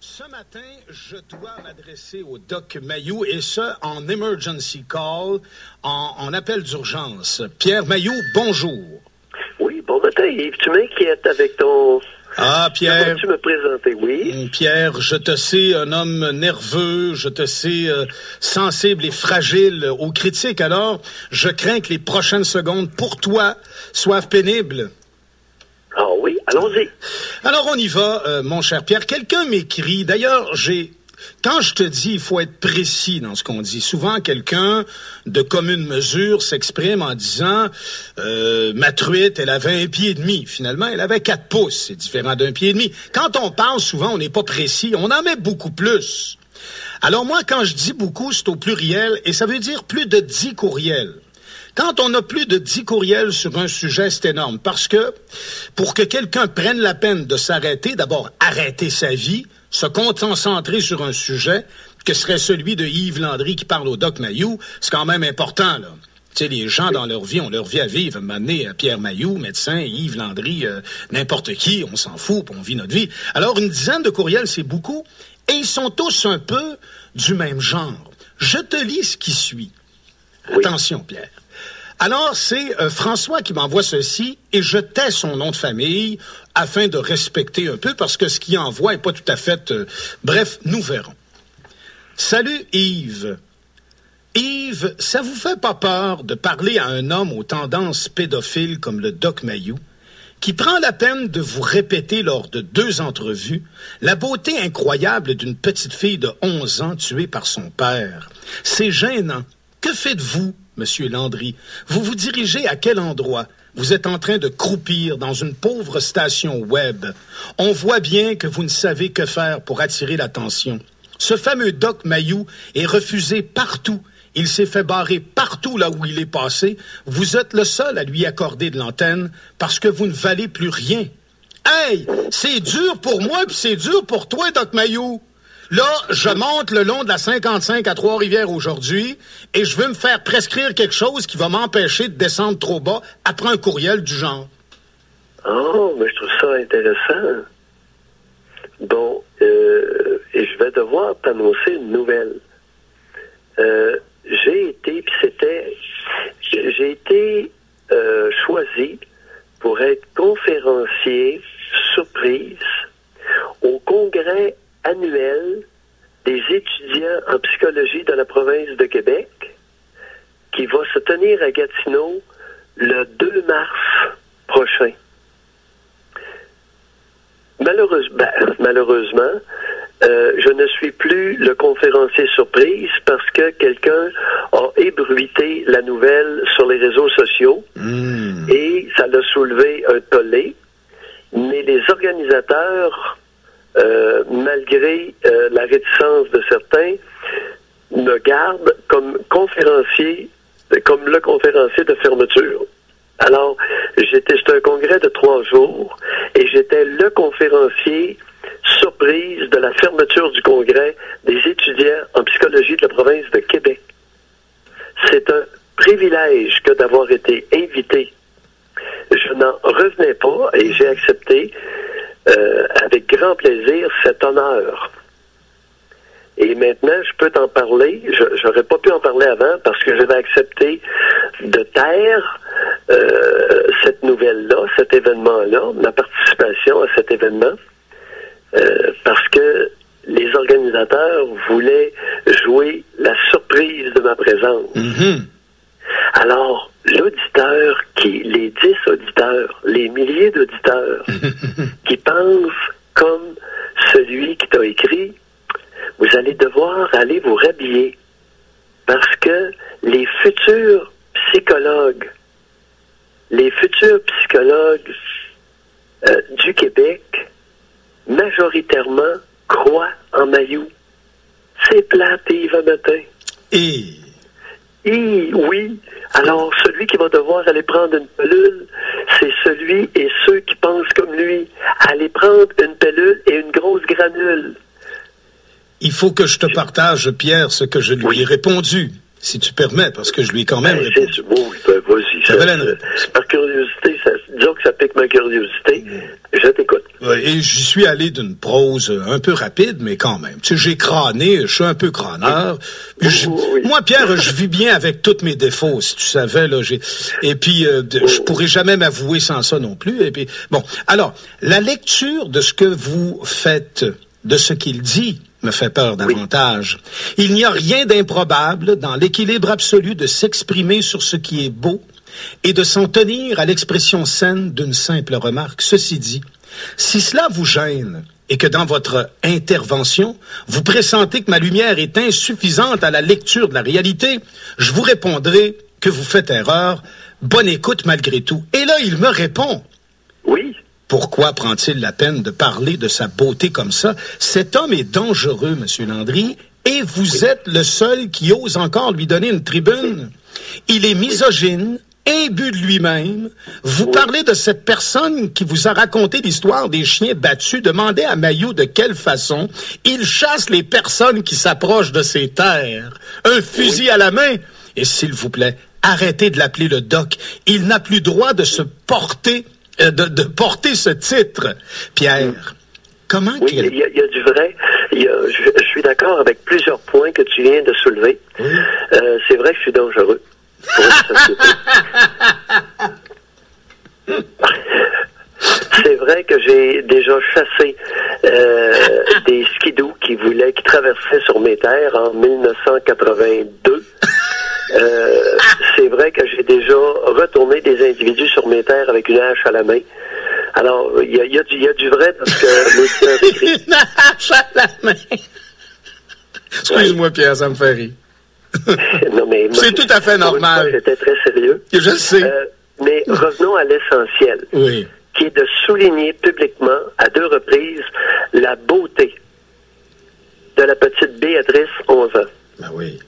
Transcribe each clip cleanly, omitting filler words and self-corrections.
Ce matin, je dois m'adresser au Doc Mayou, et ce, en emergency call, en appel d'urgence. Pierre Mayou, bonjour. Oui, bon matin, Yves. Tu m'inquiètes avec ton... Ah, Pierre. Comment tu me présenter, oui? Pierre, je te sais un homme nerveux, je te sais sensible et fragile aux critiques. Alors, je crains que les prochaines secondes pour toi soient pénibles. Ah oui, allons-y. Alors, on y va, mon cher Pierre. Quelqu'un m'écrit, d'ailleurs, quand je te dis, il faut être précis dans ce qu'on dit. Souvent, quelqu'un de commune mesure s'exprime en disant ma truite, elle avait 1,5 pieds. Finalement, elle avait 4 pouces. C'est différent d'1,5 pieds. Quand on parle, souvent, on n'est pas précis. On en met beaucoup plus. Alors moi, quand je dis beaucoup, c'est au pluriel, et ça veut dire plus de 10 courriels. Quand on a plus de 10 courriels sur un sujet, c'est énorme. Parce que pour que quelqu'un prenne la peine de s'arrêter, d'abord arrêter sa vie, se concentrer sur un sujet, que serait celui de Yves Landry qui parle au Doc Mayou, c'est quand même important, là. Tu sais, les gens dans leur vie ont leur vie à vivre. M'amener à Pierre Mayou, médecin, Yves Landry, n'importe qui, on s'en fout, puis on vit notre vie. Alors, une dizaine de courriels, c'est beaucoup, et ils sont tous un peu du même genre. Je te lis ce qui suit. Oui. Attention, Pierre. Alors, c'est François qui m'envoie ceci, et je tais son nom de famille afin de respecter un peu, parce que ce qu'il envoie n'est pas tout à fait... Bref, nous verrons. Salut Yves. Yves, ça vous fait pas peur de parler à un homme aux tendances pédophiles comme le Doc Mayou, qui prend la peine de vous répéter lors de 2 entrevues la beauté incroyable d'une petite fille de 11 ans tuée par son père? C'est gênant. Que faites-vous, Monsieur Landry? Vous vous dirigez à quel endroit? Vous êtes en train de croupir dans une pauvre station web. On voit bien que vous ne savez que faire pour attirer l'attention. Ce fameux Doc Mayou est refusé partout. Il s'est fait barrer partout là où il est passé. Vous êtes le seul à lui accorder de l'antenne parce que vous ne valez plus rien. Hey, c'est dur pour moi puis c'est dur pour toi, Doc Mayou. Là, je monte le long de la 55 à Trois-Rivières aujourd'hui et je veux me faire prescrire quelque chose qui va m'empêcher de descendre trop bas après un courriel du genre. Oh, mais je trouve ça intéressant. Bon, et je vais devoir t'annoncer une nouvelle. J'ai été choisi pour être conférencier surprise au congrès annuel des étudiants en psychologie de la province de Québec, qui va se tenir à Gatineau le 2 mars prochain. Malheureusement, je ne suis plus le conférencier surprise parce que quelqu'un a ébruité la nouvelle sur les réseaux sociaux et ça l'a soulevé un tollé. Mais les organisateurs, malgré la réticence de certains, me gardent comme conférencier, comme le conférencier de fermeture. Alors, c'était un congrès de 3 jours et j'étais le conférencier surprise de la fermeture du congrès des étudiants en psychologie de la province de Québec. C'est un privilège que d'avoir été invité. Je n'en revenais pas et j'ai accepté avec grand plaisir cet honneur. Et maintenant, je peux t'en parler. J'aurais pas pu en parler avant parce que j'avais accepté de taire cette nouvelle-là, cet événement-là, ma participation à cet événement, parce que les organisateurs voulaient jouer la surprise de ma présence. Mm-hmm. Alors, l'auditeur, les 10 auditeurs, les milliers d'auditeurs qui pensent comme celui qui t'a écrit, vous allez devoir aller vous rhabiller parce que les futurs psychologues du Québec, majoritairement, croient en Mayou. C'est plate, Yves, un matin. Oui. Alors, celui qui va devoir aller prendre une pilule, c'est celui et ceux qui pensent comme lui. Aller prendre une pilule et une grosse granule. Il faut que je te partage, Pierre, ce que je lui ai répondu. Si tu permets, parce que je lui ai quand même répondu. C'est bon, vas-y. Par curiosité, disons que ça pique ma curiosité. Je t'écoute. Et j'y suis allé d'une prose un peu rapide, mais quand même. Tu sais, j'ai crâné, je suis un peu crâneur. Moi, Pierre, je vis bien avec tous mes défauts, si tu savais, là. Et puis, je pourrais jamais m'avouer sans ça non plus. Et puis, bon. Alors, la lecture de ce que vous faites, de ce qu'il dit, me fait peur davantage. Oui. Il n'y a rien d'improbable dans l'équilibre absolu de s'exprimer sur ce qui est beau et de s'en tenir à l'expression saine d'une simple remarque. Ceci dit, si cela vous gêne et que dans votre intervention, vous pressentez que ma lumière est insuffisante à la lecture de la réalité, je vous répondrai que vous faites erreur. Bonne écoute malgré tout. Et là, il me répond. Oui. Pourquoi prend-il la peine de parler de sa beauté comme ça? Cet homme est dangereux, Monsieur Landry, et vous êtes le seul qui ose encore lui donner une tribune. Il est misogyne, imbu de lui-même. Vous parlez de cette personne qui vous a raconté l'histoire des chiens battus. Demandez à Mailloux de quelle façon il chasse les personnes qui s'approchent de ses terres. Un fusil à la main. Et s'il vous plaît, arrêtez de l'appeler le doc. Il n'a plus droit de se porter... De porter ce titre. Pierre, comment... Oui, il y a du vrai. Je suis d'accord avec plusieurs points que tu viens de soulever. Oui. C'est vrai que je suis dangereux pour une société. C'est vrai que j'ai déjà chassé des skidoo qui traversaient sur mes terres en 1982. C'est vrai que j'ai déjà retourné des individus sur mes terres avec une hache à la main. Alors, il y a du vrai dans ce que l'auditeur écrit. Une hache à la main! Excuse-moi, Pierre, ça me fait rire. Non, mais c'est tout à fait normal. J'étais très sérieux. Je le sais. Mais revenons à l'essentiel, qui est de souligner publiquement, à 2 reprises, la beauté de la petite Béatrice, 11 ans. Ben oui.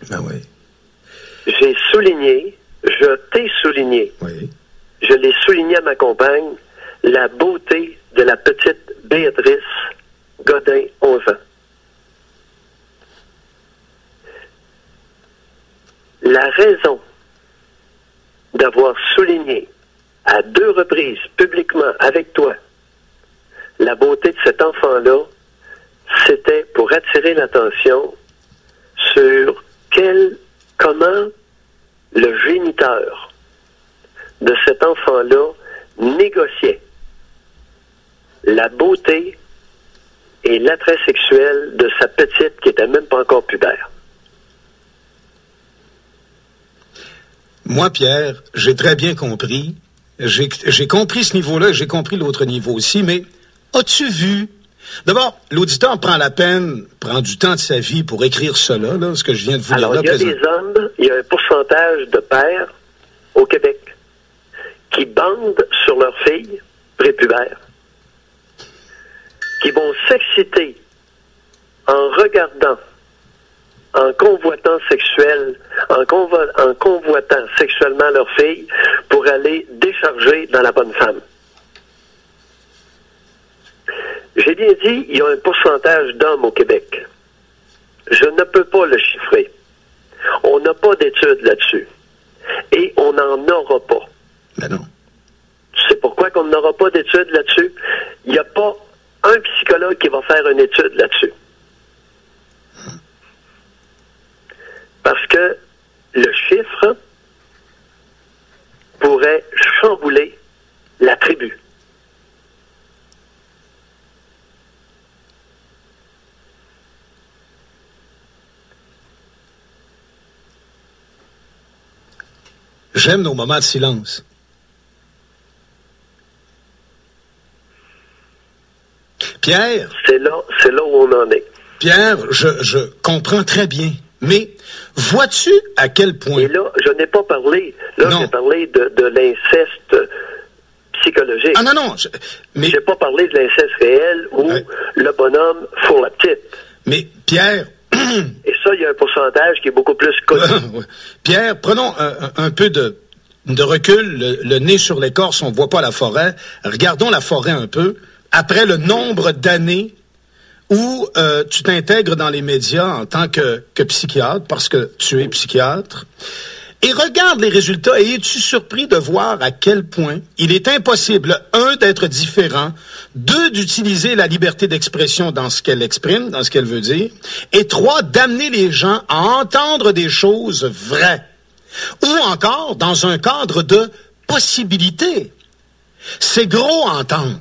Ben oui. J'ai souligné, je t'ai souligné, je l'ai souligné à ma compagne, la beauté de la petite Béatrice Godin, 11 ans. La raison d'avoir souligné à 2 reprises publiquement avec toi la beauté de cet enfant-là, c'était pour attirer l'attention sur comment le géniteur de cet enfant-là négociait la beauté et l'attrait sexuel de sa petite qui n'était même pas encore pubère. Moi, Pierre, j'ai très bien compris. J'ai compris ce niveau-là, j'ai compris l'autre niveau aussi, mais as-tu vu? D'abord, l'auditeur prend du temps de sa vie pour écrire cela, là, ce que je viens de vous dire. Alors, il y a des hommes, il y a un pourcentage de pères au Québec qui bandent sur leurs filles prépubères, qui vont s'exciter en regardant, en convoitant sexuellement leur fille pour aller décharger dans la bonne femme. J'ai bien dit, il y a un pourcentage d'hommes au Québec. Je ne peux pas le chiffrer. On n'a pas d'études là-dessus. Et on n'en aura pas. Ben non. Tu sais pourquoi qu'on n'aura pas d'études là-dessus? Il n'y a pas un psychologue qui va faire une étude là-dessus. Parce que le chiffre pourrait chambouler la tribu. J'aime nos moments de silence. Pierre. C'est là où on en est. Pierre, je comprends très bien. Mais vois-tu à quel point... Et là, je n'ai pas parlé. Là, j'ai parlé de l'inceste psychologique. Ah non. Mais j'ai pas parlé de l'inceste réel où le bonhomme fourre la petite. Mais Pierre... Et ça, il y a un pourcentage qui est beaucoup plus connu. Pierre, prenons un peu de recul, le nez sur l'écorce, on ne voit pas la forêt. Regardons la forêt un peu. Après le nombre d'années où tu t'intègres dans les médias en tant que psychiatre, parce que tu es psychiatre, et regarde les résultats et es-tu surpris de voir à quel point il est impossible, un, d'être différent, deux, d'utiliser la liberté d'expression dans ce qu'elle exprime, dans ce qu'elle veut dire, et trois, d'amener les gens à entendre des choses vraies, ou encore dans un cadre de possibilité. C'est gros à entendre.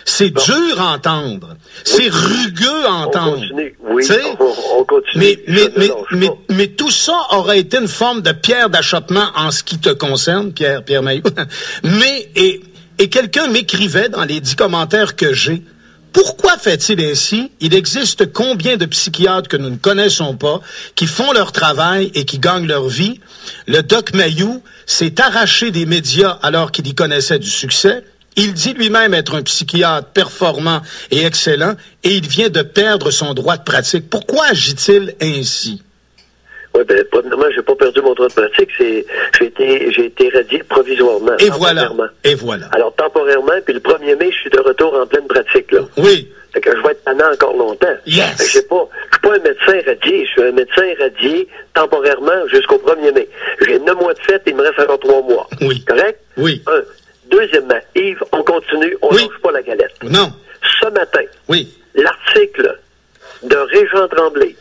C'est dur à entendre. C'est rugueux à entendre. On continue. Oui, on continue. Mais tout ça aurait été une forme de pierre d'achoppement en ce qui te concerne, Pierre Mailloux. Et quelqu'un m'écrivait dans les 10 commentaires que j'ai, pourquoi fait-il ainsi? Il existe combien de psychiatres que nous ne connaissons pas, qui font leur travail et qui gagnent leur vie? Le doc Mailloux s'est arraché des médias alors qu'il y connaissait du succès. Il dit lui-même être un psychiatre performant et excellent, et il vient de perdre son droit de pratique. Pourquoi agit-il ainsi? Oui, premièrement, j'ai pas perdu mon droit de pratique, j'ai été radié provisoirement. Et voilà. Alors, temporairement, puis le 1er mai, je suis de retour en pleine pratique, là. Oui. Fait que je vais être pendant encore longtemps. Yes. Fait que je suis pas un médecin radié, je suis un médecin radié temporairement jusqu'au 1er mai. J'ai 9 mois de fête, il me reste encore 3 mois. Oui. Correct? Oui. Deuxièmement, Yves, on continue, on lâche pas la galette. Non. Ce matin, oui, l'article de Régent Tremblay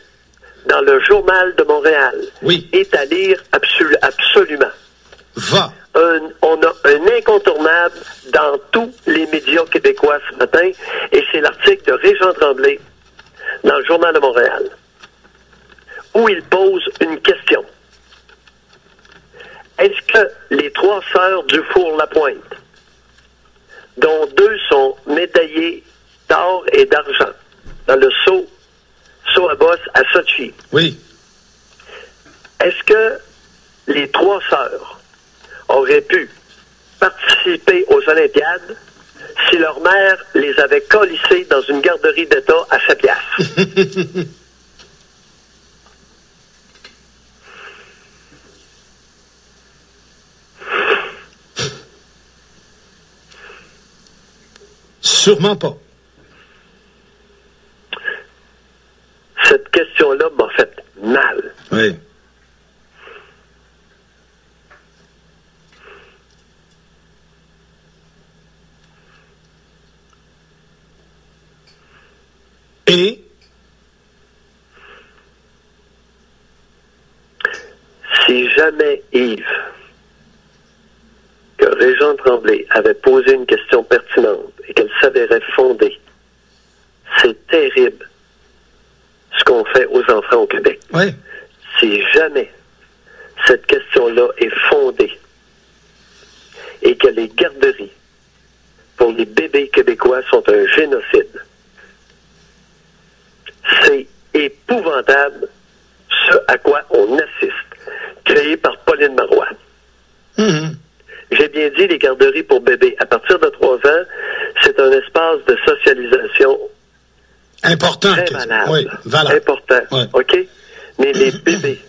dans le Journal de Montréal est à lire absolument. On a un incontournable dans tous les médias québécois ce matin, et c'est l'article de Régent Tremblay dans le Journal de Montréal, où il pose une question. Est-ce que les 3 sœurs du Four-Lapointe, dont 2 sont médaillées d'or et d'argent dans le saut à bosse à Sochi, est-ce que les 3 sœurs auraient pu participer aux Olympiades si leur mère les avait collissées dans une garderie d'État à 7 piastres? Sûrement pas. Cette question-là m'a fait mal. Oui. Et? Si jamais Yves, que Régent Tremblay avait posé une question pertinente et qu'elle s'avérait fondée, c'est terrible ce qu'on fait aux enfants au Québec. Oui. Si jamais cette question-là est fondée et que les garderies pour les bébés québécois sont un génocide, c'est épouvantable ce à quoi on assiste, créé par Pauline Marois. J'ai bien dit les garderies pour bébés. À partir de 3 ans, c'est un espace de socialisation important. Très valable. Oui, valable. Important. Oui. OK? Mais les bébés,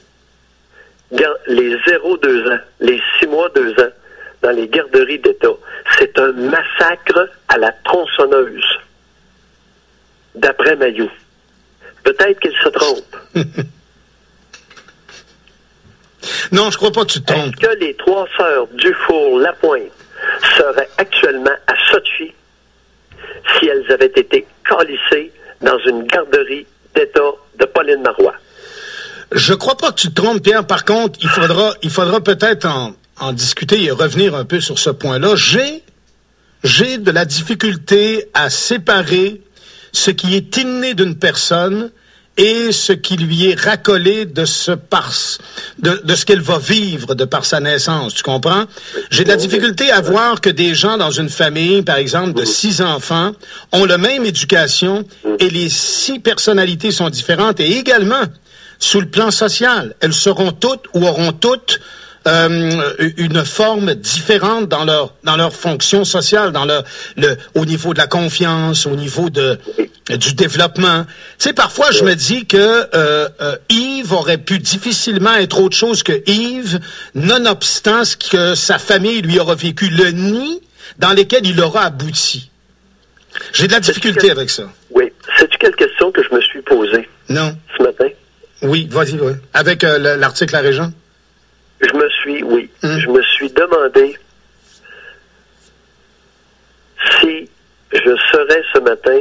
les 0-2 ans, les 6 mois, 2 ans, dans les garderies d'État, c'est un massacre à la tronçonneuse. D'après Mailloux. Peut-être qu'il se trompe. Non, je crois pas que tu te trompes. Est-ce que les 3 sœurs Dufour-Lapointe seraient actuellement à Sochi si elles avaient été calissées dans une garderie d'État de Pauline Marois? Je crois pas que tu te trompes, Pierre. Par contre, il faudra peut-être en discuter et revenir un peu sur ce point-là. J'ai de la difficulté à séparer ce qui est inné d'une personne et ce qui lui est racolé de ce qu'elle va vivre de par sa naissance, tu comprends? J'ai de la difficulté à voir que des gens dans une famille, par exemple, de 6 enfants, ont la même éducation et les 6 personnalités sont différentes, et également, sous le plan social, elles seront toutes ou auront toutes une forme différente dans leur fonction sociale, au niveau de la confiance, au niveau du développement. Tu sais, parfois, je me dis que Yves aurait pu difficilement être autre chose que Yves, nonobstant ce que sa famille lui aura vécu, le nid dans lequel il aura abouti. J'ai de la difficulté avec ça. Oui, sais-tu quelle question que je me suis posée? Non. Ce matin? Oui, vas-y, oui. Avec l'article La Régent? Je me suis demandé si je serais ce matin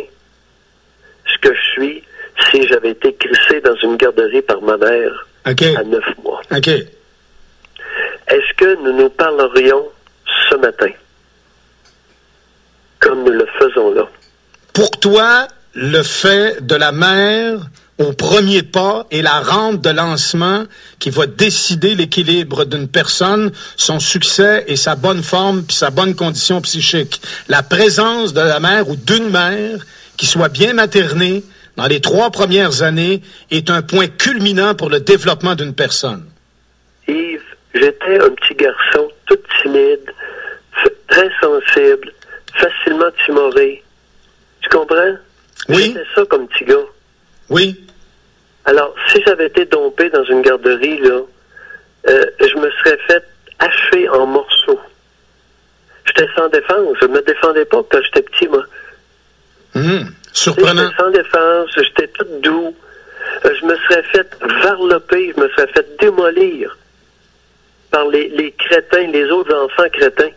ce que je suis si j'avais été crissé dans une garderie par ma mère à 9 mois. OK. Est-ce que nous nous parlerions ce matin comme nous le faisons là? Pour toi, le fait de la mère au premier pas et la rampe de lancement qui va décider l'équilibre d'une personne, son succès et sa bonne forme puis sa bonne condition psychique. La présence de la mère ou d'une mère qui soit bien maternée dans les 3 premières années est un point culminant pour le développement d'une personne. Yves, j'étais un petit garçon tout timide, très sensible, facilement timoré. Tu comprends? Oui. J'étais ça comme petit gars. Oui. Alors, si j'avais été dompé dans une garderie, là, je me serais fait hacher en morceaux. J'étais sans défense. Je me défendais pas quand j'étais petit, moi. Surprenant. J'étais sans défense, j'étais tout doux. Je me serais fait varloper, je me serais fait démolir par les crétins, les autres enfants crétins.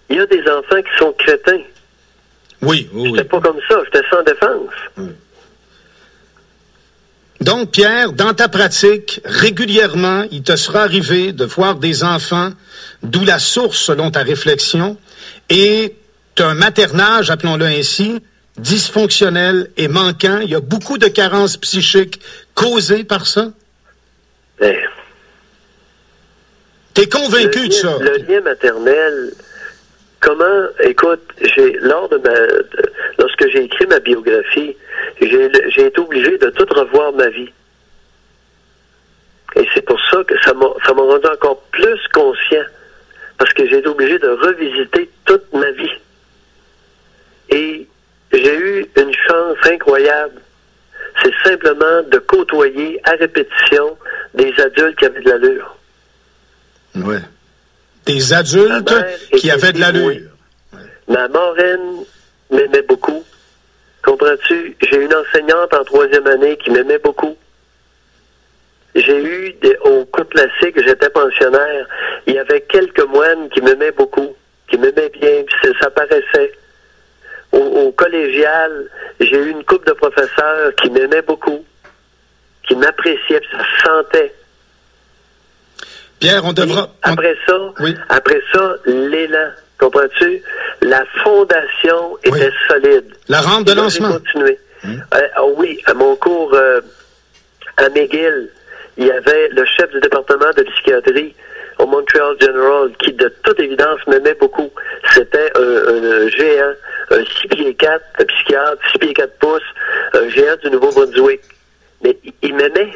Il y a des enfants qui sont crétins. Oui. J'étais pas comme ça, j'étais sans défense. Oui. Donc, Pierre, dans ta pratique, régulièrement, il te sera arrivé de voir des enfants, d'où la source selon ta réflexion, et un maternage, appelons-le ainsi, dysfonctionnel et manquant. Il y a beaucoup de carences psychiques causées par ça? T'es convaincu de ça? Le lien maternel, écoute, lorsque j'ai écrit ma biographie, j'ai été obligé de tout revoir ma vie. Et c'est pour ça que ça m'a rendu encore plus conscient, parce que j'ai été obligé de revisiter toute ma vie. Et j'ai eu une chance incroyable. C'est simplement de côtoyer à répétition des adultes qui avaient de l'allure. Ouais. Des adultes qui avaient de l'allure. Ouais. Ma marraine m'aimait beaucoup. Comprends-tu? J'ai une enseignante en 3e année qui m'aimait beaucoup. J'ai eu, au cours classique, j'étais pensionnaire, il y avait quelques moines qui m'aimaient beaucoup, qui m'aimaient bien, puis ça paraissait. Au collégial, j'ai eu une couple de professeurs qui m'aimaient beaucoup, qui m'appréciaient, puis ça se sentait. Pierre, on devra... Après ça, l'élan. Comprends-tu? La fondation était solide. La rampe de lancement. J'ai continué. Oui, à mon cours à McGill, il y avait le chef du département de psychiatrie au Montreal General qui, de toute évidence, m'aimait beaucoup. C'était un géant, un 6 pieds 4, un psychiatre, 6 pieds 4 pouces, un géant du Nouveau-Brunswick. Mais il m'aimait.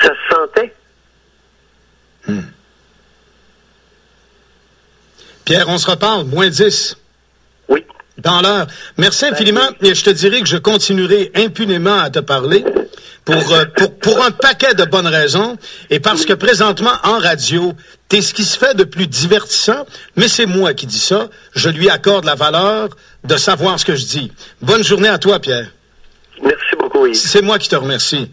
Ça se sentait. Pierre, on se reparle, -10. Oui. Dans l'heure. Merci infiniment. Et je te dirai que je continuerai impunément à te parler pour un paquet de bonnes raisons. Et parce que présentement, en radio, t'es ce qui se fait de plus divertissant, mais c'est moi qui dis ça. Je lui accorde la valeur de savoir ce que je dis. Bonne journée à toi, Pierre. Merci beaucoup, Yves. C'est moi qui te remercie.